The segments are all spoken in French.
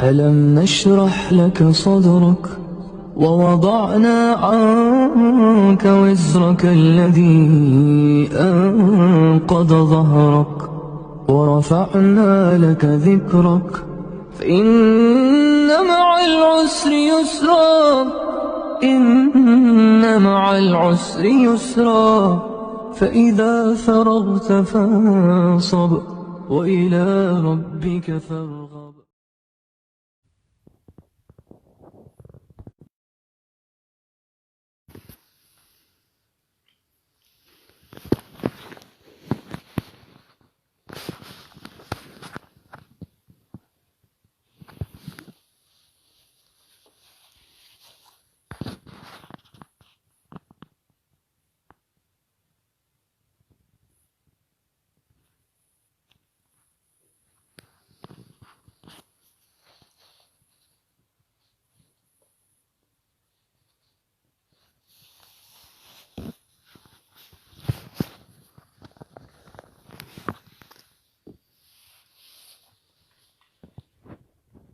ألم نشرح لك صدرك ووضعنا عنك وزرك الذي أنقض ظهرك ورفعنا لك ذكرك فإن مع العسر يسرا إن مع العسر يسرا فإذا فرغت فانصب وإلى ربك فارغب.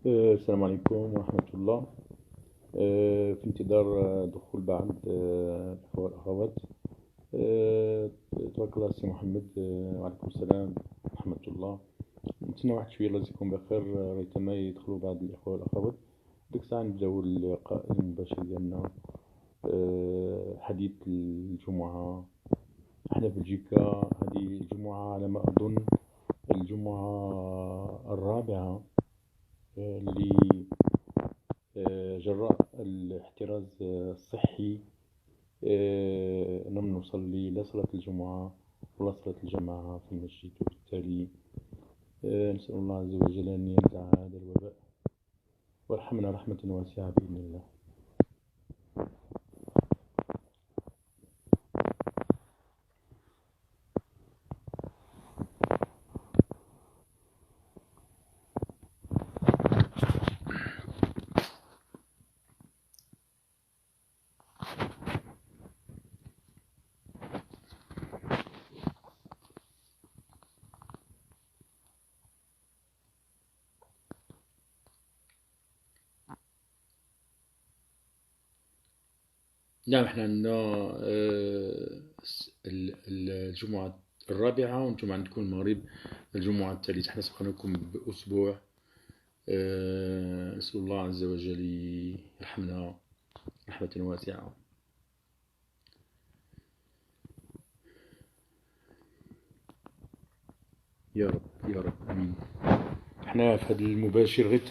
السلام عليكم ورحمة الله. في انتظار دخول بعض الأخوة والأخوات. تبارك الله سي محمد. وعليكم السلام ورحمة الله. نتسنى واحد شوية الله يجزيكم بخير ريتما يدخلوا بعض الأخوة والأخوات. ديك الساعة نبداو اللقاء المباشر ديالنا. حديث الجمعة. احنا في بلجيكا هذه الجمعة على ما أظن الجمعة الرابعة اللي جراء الاحتراز الصحي لم نصلي لا صلاة الجمعة ولا صلاة الجماعة في المسجد، وبالتالي نسأل الله عز وجل أن ينزع هذا الوباء ويرحمنا رحمة واسعة بإذن الله. نعم، احنا عندنا الجمعة الرابعة، وانتم عندكم المغرب الجمعة الثالثة. احنا سبقناكم بأسبوع. نسأل الله عز وجل يرحمنا رحمة واسعة. يا رب يا رب امين. احنا في هذا المباشر غير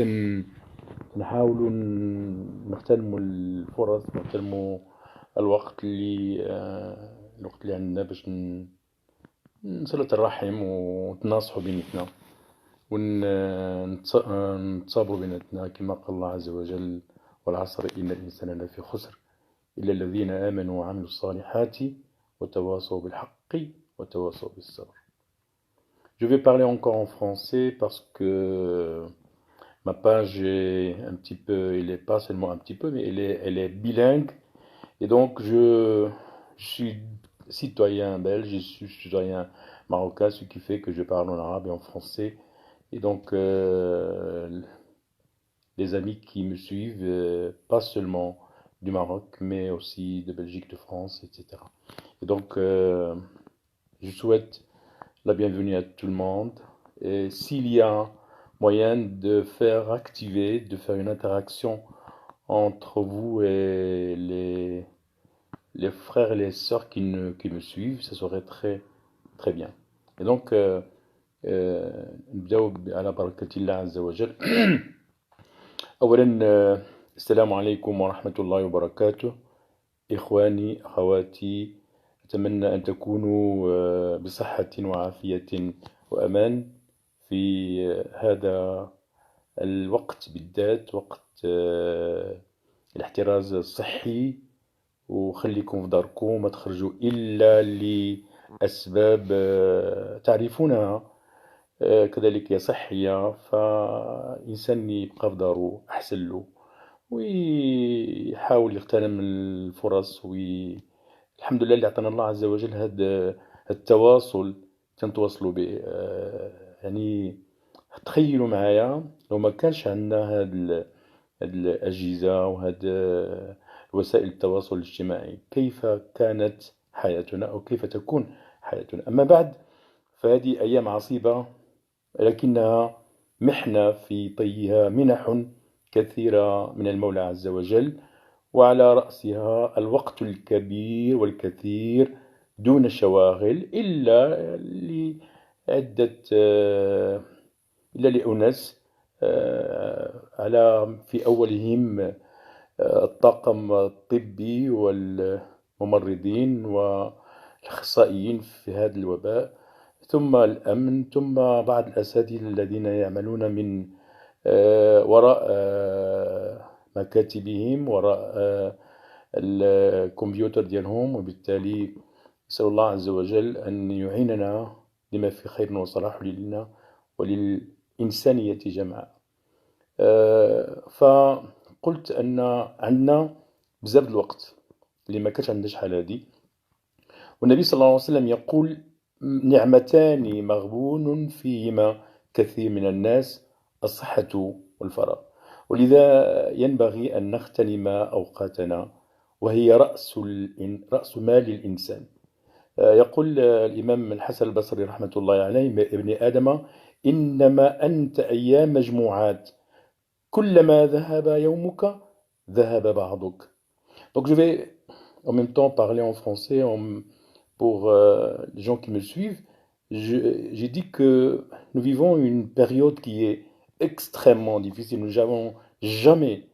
نحاولوا نغتنموا الفرص، نغتنموا الوقت اللي عندنا باش نصلة الرحم ونتناصحوا بيناتنا ونتصابروا بيناتنا كما قال الله عز وجل: والعصر إن الإنسان لفي خسر إلا الذين آمنوا وعملوا الصالحات وتواصوا بالحق وتواصوا بالصبر. Je vais parler encore en français parce que ma page est un petit peu, elle est pas seulement un petit peu, mais elle est bilingue. Et donc, je suis citoyen belge, je suis citoyen marocain, ce qui fait que je parle en arabe et en français. Et donc, les amis qui me suivent, pas seulement du Maroc, mais aussi de Belgique, de France, etc. Et donc, je souhaite la bienvenue à tout le monde. Et s'il y a moyen de faire activer, de faire une interaction entre vous et les frères et les sœurs qui me suivent, ça serait très très bien. Et donc, نبداو على بركة الله عز وجل. أولا، السلام عليكم ورحمة الله وبركاته. إخواني أخواتي، أتمنى أن تكونوا بصحة وعافية وأمان في هذا الوقت، بالذات وقت الاحتراز الصحي. وخليكم في داركم، ما تخرجوا إلا لأسباب تعرفونها، كذلك هي صحية. فإنسان يبقى في داره أحسن له، ويحاول يغتنم الفرص. الحمد لله اللي عطانا الله عز وجل هذا التواصل تنتواصلوا به. يعني تخيلوا معايا لو ما كانش عندنا هاد الأجهزة وهاد وسائل التواصل الاجتماعي، كيف كانت حياتنا أو كيف تكون حياتنا؟ أما بعد فهذه أيام عصيبة، لكنها محنة في طيها منح كثيرة من المولى عز وجل، وعلى رأسها الوقت الكبير والكثير دون شواغل لعدة إلا لأناس على في أولهم الطاقم الطبي والممرضين والأخصائيين في هذا الوباء، ثم الأمن، ثم بعض الأساتذة الذين يعملون من وراء مكاتبهم، وراء الكمبيوتر ديالهم. وبالتالي نسأل الله عز وجل أن يعيننا لما في خير وصلاح لنا وللإنسانية جمعاء. فقلت أن عندنا بزاف الوقت اللي ما كانش عندنا شحال هادي، والنبي صلى الله عليه وسلم يقول: نعمتان مغبون فيهما كثير من الناس، الصحة والفراغ. ولذا ينبغي أن نغتنم أوقاتنا، وهي رأس مال الإنسان. يقول الإمام الحسن البصري رحمة الله عليه: ابن آدم إنما أنت أيام مجموعات، كلما ذهب يومك ذهب بعضك. Donc je vais en même temps parler en français pour les gens qui me suivent. J'ai dit que nous vivons une période qui est extrêmement difficile. Nous n'avons jamais,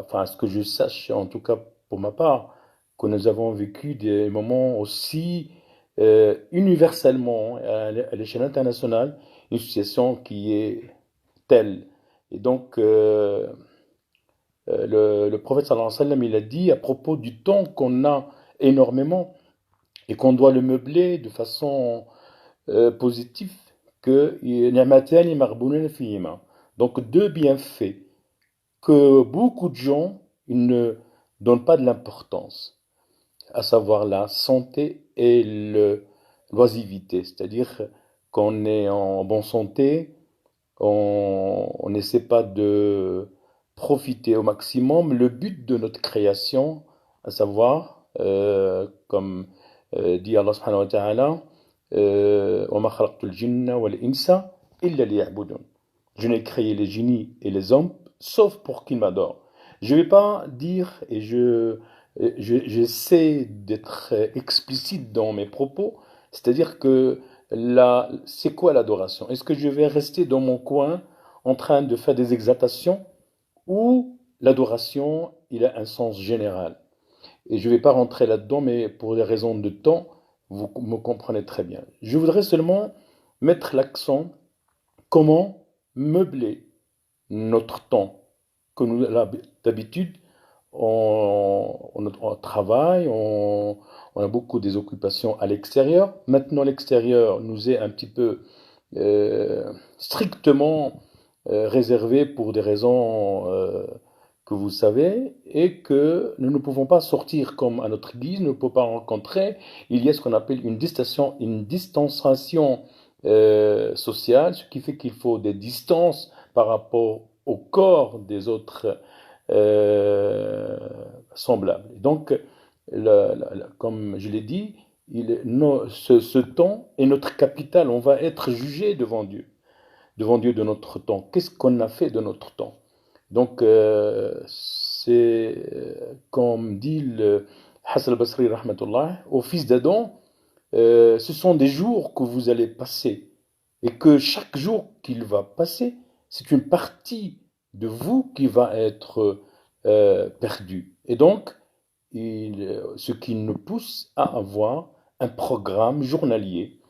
enfin à ce que je sache, en tout cas pour ma part, que nous avons vécu des moments aussi universellement à l'échelle internationale, une situation qui est telle. Et donc le prophète sallallahu alayhi wa sallam, il a dit à propos du temps qu'on a énormément et qu'on doit le meubler de façon positive, que donc deux bienfaits que beaucoup de gens ils ne donnent pas de l'importance, à savoir la santé et l'oisiveté, c'est-à-dire qu'on est en bonne santé, on n'essaie pas de profiter au maximum le but de notre création, à savoir, comme dit Allah subhanahu wa ta'ala, وَمَا خَلَقْتُ الْجِنَّ وَالْإِنسَ إِلَّا لِيَعْبُدُونَ. Je n'ai créé les génies et les hommes sauf pour qu'ils m'adorent. Je ne vais pas dire, et j'essaie d'être explicite dans mes propos, c'est-à-dire que c'est quoi l'adoration? Est-ce que je vais rester dans mon coin en train de faire des exaltations, ou l'adoration, il a un sens général? Et je ne vais pas rentrer là-dedans, mais pour des raisons de temps, vous me comprenez très bien. Je voudrais seulement mettre l'accent comment meubler notre temps, que nous, d'habitude, on travaille, on a beaucoup des occupations à l'extérieur. Maintenant, l'extérieur nous est un petit peu strictement réservé pour des raisons que vous savez, et que nous ne pouvons pas sortir comme à notre guise, nous ne pouvons pas rencontrer. Il y a ce qu'on appelle une distanciation sociale, ce qui fait qu'il faut des distances par rapport au corps des autres semblables. Et donc, comme je l'ai dit, ce temps est notre capital. On va être jugé devant Dieu de notre temps. Qu'est-ce qu'on a fait de notre temps? Donc, c'est comme dit le Hassan al-Basri rahmatullah, au fils d'Adam, ce sont des jours que vous allez passer, et que chaque jour qu'il va passer, c'est une partie de vous qui va être perdue. Et donc, ce qui nous pousse à avoir un programme journalier.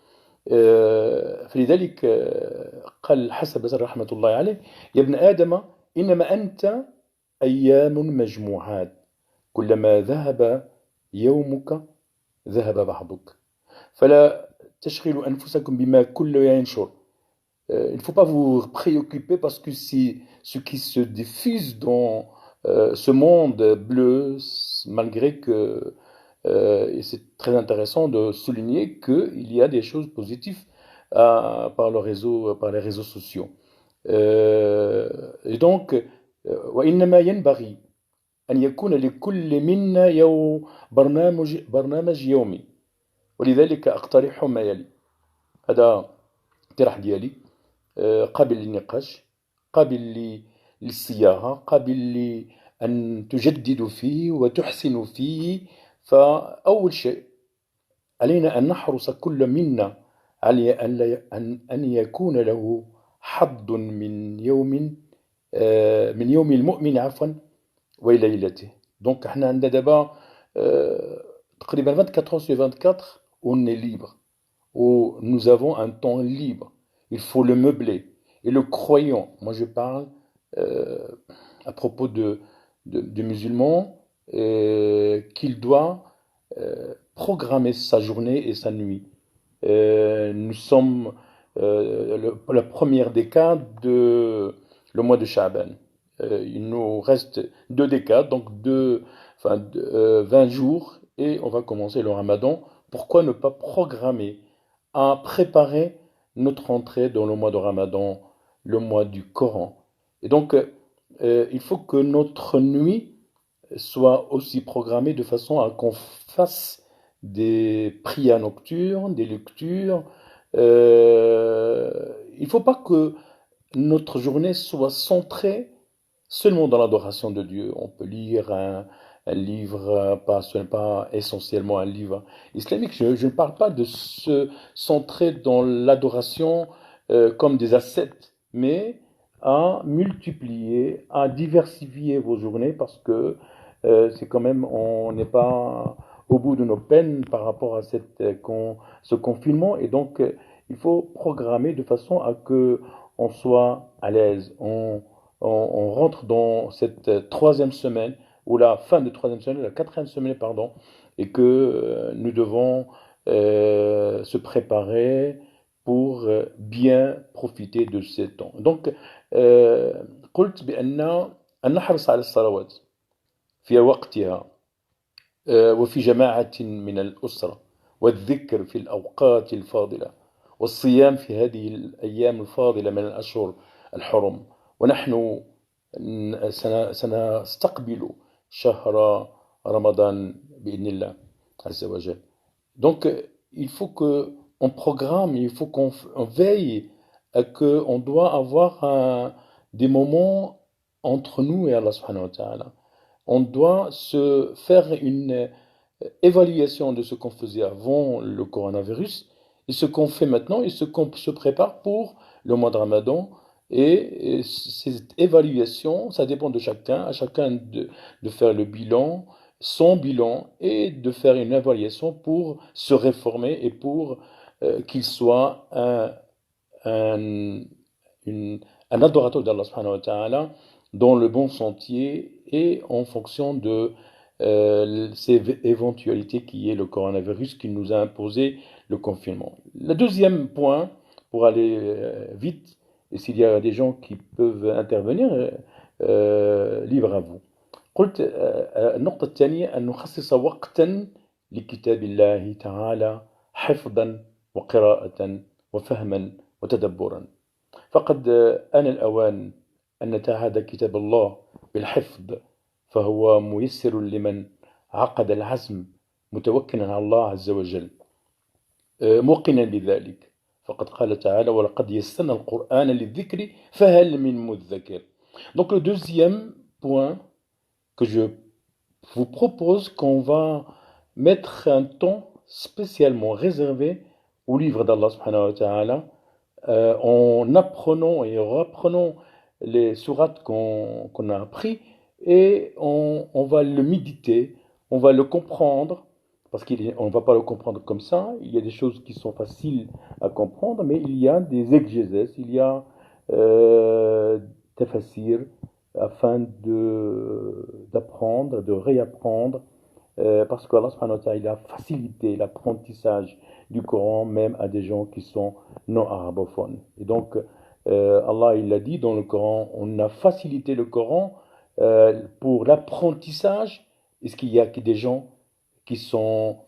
فلذلك قال الحسن البصري رحمة الله عليه: يا ابن آدم إنما أنت أيام مجموعات، كلما ذهب يومك ذهب بعضك، فلا تشغلوا أنفسكم بما كل ينشر. Il ne faut pas vous préoccuper, parce que c'est ce qui se diffuse dans ce monde bleu, malgré que et c'est très intéressant de souligner qu'il y a des choses positives par les réseaux sociaux. Et donc, وإنما ينبغي أن يكون لكل منا برنامج يومي، ولذلك أقترح ما يلي. هذا اقتراح ديالي، قابل للنقاش، قابل للصياغة، قابل لأن تجدد فيه وتحسن فيه. فأول شيء علينا أن نحرص كل منا على أن يكون له حظ من يوم المؤمن عفوا وليلته. Donc احنا عندنا دابا تقريبا 24 heures sur 24 on est libre, où nous avons un temps libre. Il faut le meubler. Et le croyant, moi je parle à propos de musulmans, qu'il doit programmer sa journée et sa nuit. Nous sommes la première décade le mois de Sha'ban. Il nous reste 2 décades, donc 20 jours, et on va commencer le Ramadan. Pourquoi ne pas programmer à préparer notre entrée dans le mois de Ramadan, le mois du Coran? Et donc, il faut que notre nuit soit aussi programmée de façon à qu'on fasse des prières nocturnes, des lectures. Il ne faut pas que notre journée soit centrée seulement dans l'adoration de Dieu. On peut lire un livre, pas essentiellement un livre islamique. Je ne parle pas de se centrer dans l'adoration comme des ascètes, mais à multiplier, à diversifier vos journées, parce que c'est quand même, on n'est pas au bout de nos peines par rapport à ce confinement, et donc il faut programmer de façon à que on soit à l'aise, on rentre dans cette troisième semaine, ou la fin de troisième semaine, la quatrième semaine, pardon, et que nous devons se préparer pour bien profiter de ces temps. Donc, قلت بأن نحرص على الصلوات في وقتها، وفي جماعة من الأسرة، والذكر في الأوقات الفاضلة، والصيام في هذه الأيام الفاضلة من الأشهر الحرم. ونحن سنستقبل شهر رمضان بإذن الله عز وجل. Donc, il faut qu'on programme, il faut qu'on veille à qu'on doit avoir des moments entre nous et Allah subhanahu wa ta'ala. On doit se faire une évaluation de ce qu'on faisait avant le coronavirus et ce qu'on fait maintenant et ce qu'on se prépare pour le mois de Ramadan. Et cette évaluation, ça dépend de chacun, à chacun de faire le bilan, son bilan, et de faire une évaluation pour se réformer et pour qu'il soit un adorateur d'Allah subhanahu wa ta'ala dans le bon sentier et en fonction de ces éventualités qui est le coronavirus qui nous a imposé le confinement. Le deuxième point, pour aller vite, et s'il y a des gens qui peuvent intervenir, libre à vous. قلت النقطة الثانية أن نخصص وقتا لكتاب الله تعالى حفظا وقراءة وفهما وتدبرا. فقد آن الأوان أن نتعهد كتاب الله بالحفظ، فهو ميسر لمن عقد العزم متوكلا على الله عز وجل موقنا بذلك. فقد قال تعالى ولقد يسرنا القرآن للذكر فهل من مدكر. Donc le deuxième point que je vous propose, qu'on va mettre un temps spécialement réservé au livre d'Allah subhanahu wa ta'ala, en apprenant et en reprenant les sourates qu'on a appris, et on va le méditer, on va le comprendre, parce qu'on ne va pas le comprendre comme ça. Il y a des choses qui sont faciles à comprendre, mais il y a des exégèses, il y a tafasir, afin d'apprendre, de réapprendre, parce qu'Allah subhanahu wa ta'ala, il a facilité l'apprentissage du Coran même à des gens qui sont non arabophones. Et donc, Allah, il a dit dans le Coran, on a facilité le Coran pour l'apprentissage. Est-ce qu'il y a des gens qui sont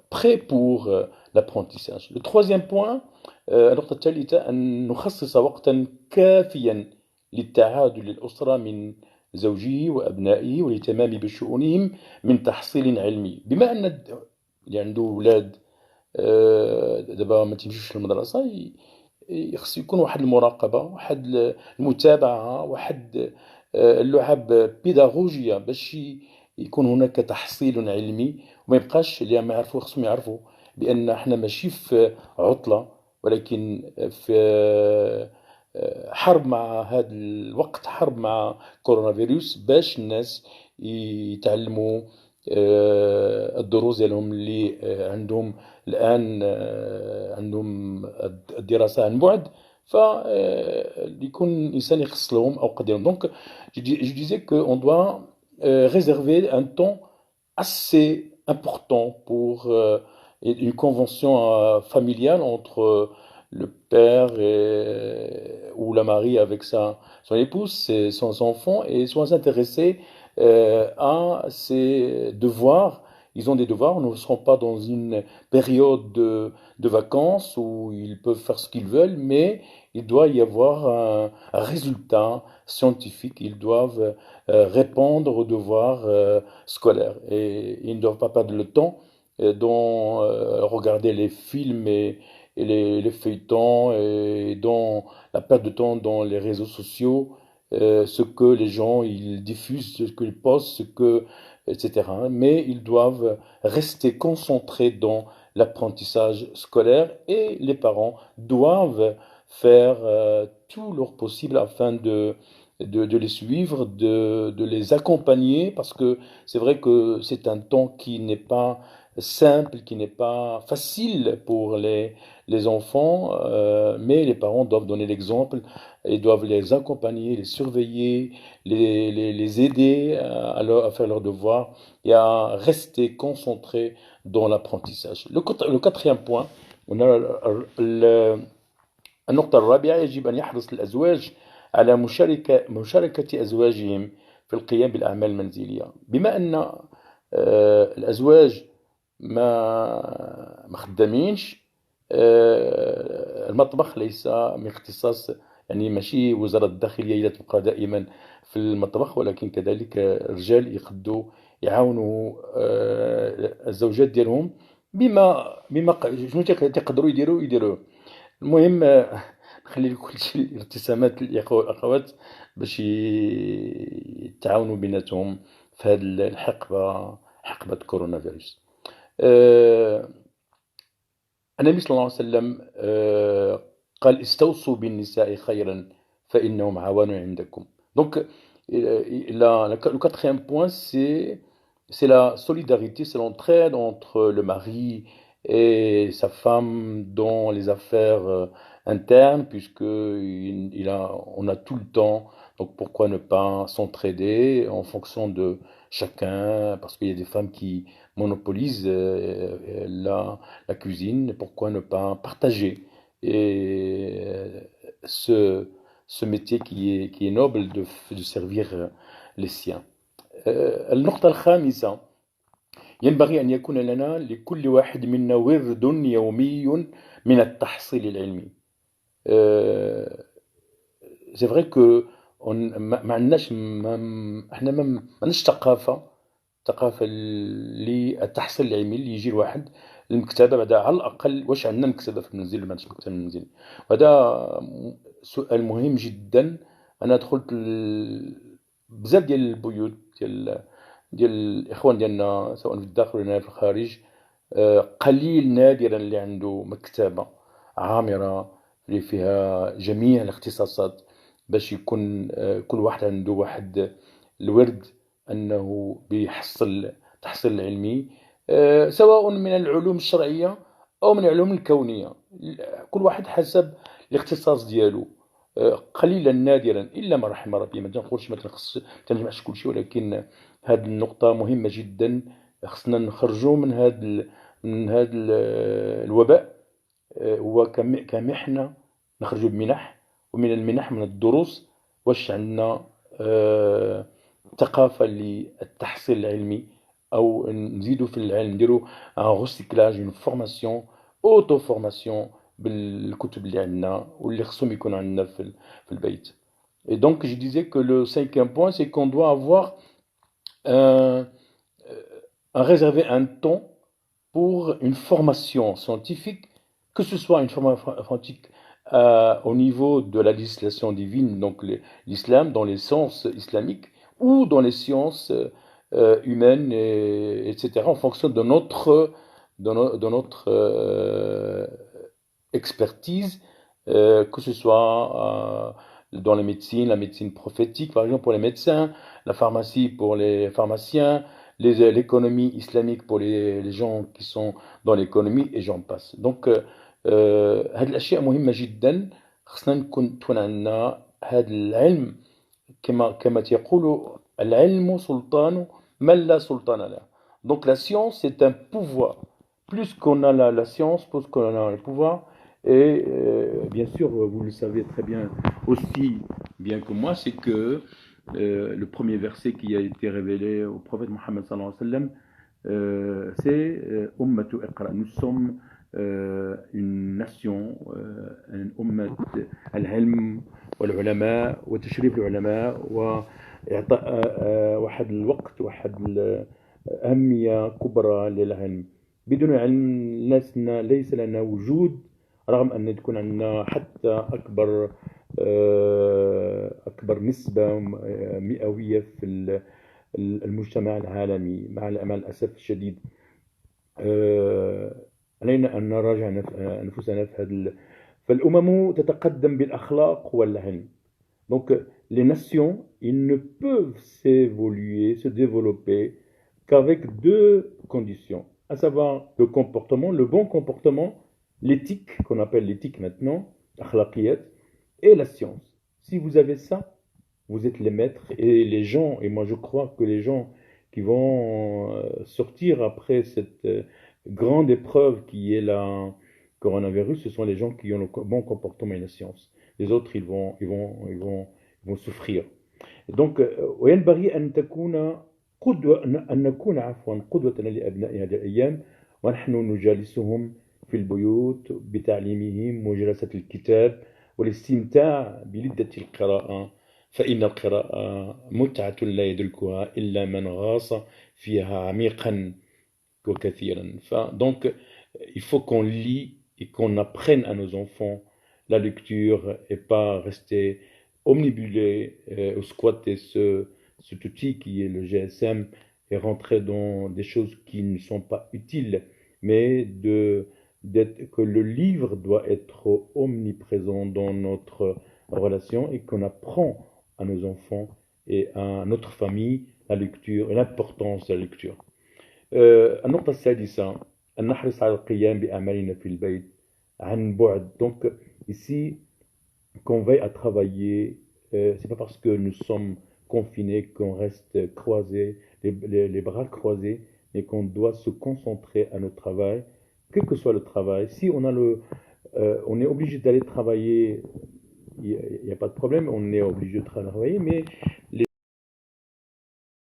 prêts pour l'apprentissage. Le troisième point النقطة الثالثة أن نخصص وقتا كافيا للتعادل للأسرة من زوجه وأبنائه والاهتمام بشؤونهم من تحصيل علمي بما أن اللي عنده أولاد دابا ما تمشيوش للمدرسة يخص يكون واحد المراقبة واحد المتابعة واحد اللعب بيداغوجية باش يكون هناك تحصيل علمي وما يبقاش اللي ما يعرفوا خصهم يعرفوا بأن احنا ماشي في عطلة ولكن في حرب مع هذا الوقت حرب مع كورونا فيروس باش الناس يتعلموا الدروس ديالهم اللي عندهم الآن عندهم الدراسة عن بعد فيكون الإنسان يخص لهم أوقات ديالهم دونك je disais que on doit réserver un temps assez important pour une convention familiale entre le père ou la mariée avec son épouse, son enfant, et soit s'intéresser à ses devoirs. Ils ont des devoirs, nous ne serons pas dans une période de vacances où ils peuvent faire ce qu'ils veulent, mais il doit y avoir un résultat scientifique. Ils doivent répondre aux devoirs scolaires et ils ne doivent pas perdre le temps dans regarder les films et les feuilletons et dans la perte de temps dans les réseaux sociaux, ce que les gens ils diffusent, ce qu'ils postent, etc. Mais ils doivent rester concentrés dans l'apprentissage scolaire et les parents doivent faire tout leur possible afin de les suivre, de les accompagner, parce que c'est vrai que c'est un temps qui n'est pas simple, qui n'est pas facile pour les enfants, mais les parents doivent donner l'exemple et doivent les accompagner, les surveiller, les aider à faire leurs devoirs et à rester concentrés dans l'apprentissage. Le quatrième point, on a النقطة الرابعة يجب أن يحرص الأزواج على مشاركة أزواجهم في القيام بالأعمال المنزلية بما أن الأزواج ما خدامينش المطبخ ليس من اختصاص يعني ماشي وزارة الداخلية هي تبقى دائما في المطبخ ولكن كذلك الرجال يقدوا يعاونوا الزوجات ديالهم بما شنو تقدروا يديروه المهم نخلي لكل شيء الابتسامات الأخوات باش يتعاونوا بيناتهم في هذه حقبة كورونا فيروس. النبي صلى الله عليه وسلم قال استوصوا بالنساء خيرا فإنهم عوان عندكم. Donc le quatrième point c'est la solidarité, c'est l'entraide entre le mari et sa femme dans les affaires internes puisque on a tout le temps, donc pourquoi ne pas s'entraider en fonction de chacun, parce qu'il y a des femmes qui monopolisent la cuisine, pourquoi ne pas partager et ce métier qui est noble de servir les siens. النقطة الخامسة ينبغي أن يكون لنا لكل واحد منا ورد يومي من التحصيل العلمي. C'est vrai que ما عندناش احنا ما عندناش ثقافة للتحصيل العلمي اللي يجي الواحد المكتبة بعد على الأقل واش عندنا مكتبة في المنزل ما عندناش مكتبة في المنزل وهذا سؤال مهم جدا. أنا دخلت بزاف ديال البيوت ديال الإخوان ديالنا سواء في الداخل ولا في الخارج قليل نادرا اللي عنده مكتبة عامرة اللي فيها جميع الاختصاصات باش يكون كل واحد عنده واحد الورد أنه بيحصل تحصيل العلمي سواء من العلوم الشرعية أو من العلوم الكونية كل واحد حسب الاختصاص ديالو قليلا نادرا إلا ما رحم ربي. ما تنقولش ما تنجمعش كل شيء ولكن هذه النقطة مهمة جدا. خصنا نخرجوا من هذا الوباء هو كمحنة نخرجوا بمنح ومن المنح من الدروس واش عندنا ثقافة للتحصيل العلمي أو نزيدوا في العلم نديروا un recyclage une formation auto-formation بالكتب اللي عندنا واللي خصهم يكون عندنا في البيت. Et donc je disais que le cinquième point, c'est qu'on doit avoir réserver un temps pour une formation scientifique, que ce soit une formation scientifique au niveau de la législation divine, donc l'islam, dans les sciences islamiques, ou dans les sciences humaines, etc., en fonction de notre expertise, que ce soit dans la médecine prophétique, par exemple, pour les médecins, la pharmacie pour les pharmaciens, l'économie islamique pour les gens qui sont dans l'économie, et j'en passe. Donc, هاد الأشياء مهمة جدا. خصنا نكون عندنا هاد العلم كما يقولوا العلم سلطان من لا سلطان له. Donc la science c'est un pouvoir. Plus qu'on a la science, plus qu'on a le pouvoir. Et bien sûr, vous le savez très bien aussi bien que moi, c'est que le premier verset qui a été révélé au prophète Mohammed sallallahu alayhi wa sallam, c'est Ummatu Iqra. Nous sommes une nation, une ummat al-ilm wal-ulama wa tashrif al-ulama wa إعطاء واحد الوقت واحد الأهمية كبرى للعلم. بدون علم ليس لنا وجود، رغم أن تكون عندنا حتى أكبر نسبة مئوية في المجتمع العالمي. مع الأسف الشديد علينا أن نراجع أنفسنا في هذا. فالأمم تتقدم بالأخلاق والعلم. Donc les nations, ils ne peuvent s'évoluer, se développer qu'avec deux conditions, à savoir le comportement, le bon comportement, l'éthique, qu'on appelle l'éthique maintenant, akhlaqiyat, et la science. Si vous avez ça, vous êtes les maîtres. Et les gens, et moi je crois que les gens qui vont sortir après cette grande épreuve qui est la coronavirus, ce sont les gens qui ont le bon comportement et la science. Les autres, ils vont souffrir. Donc, وينبغي أن نكون قدوة لأبناء هذه الأيام، ونحن نجالسهم في البيوت بتعليمهم وجلسة الكتاب والاستمتاع بلذة القراءة، فإن القراءة متعة لا يدركها إلا من غاص فيها عميقا وكثيرا. Donc, il faut qu'on lit et qu'on apprenne à nos enfants la lecture et pas rester omnibulé ou squatter cet outil qui est le GSM et rentrer dans des choses qui ne sont pas utiles, mais que le livre doit être omniprésent dans notre relation et qu'on apprend à nos enfants et à notre famille la lecture et l'importance de la lecture. النقطة السادسة أن نحرص على القيام بأعمالنا في البيت عن بعد. Donc ici, qu'on veille à travailler, c'est pas parce que nous sommes confinés qu'on reste croisés, les bras croisés, mais qu'on doit se concentrer à notre travail, quel que soit le travail. Si on a on est obligé d'aller travailler, il n'y a pas de problème, on est obligé de travailler, mais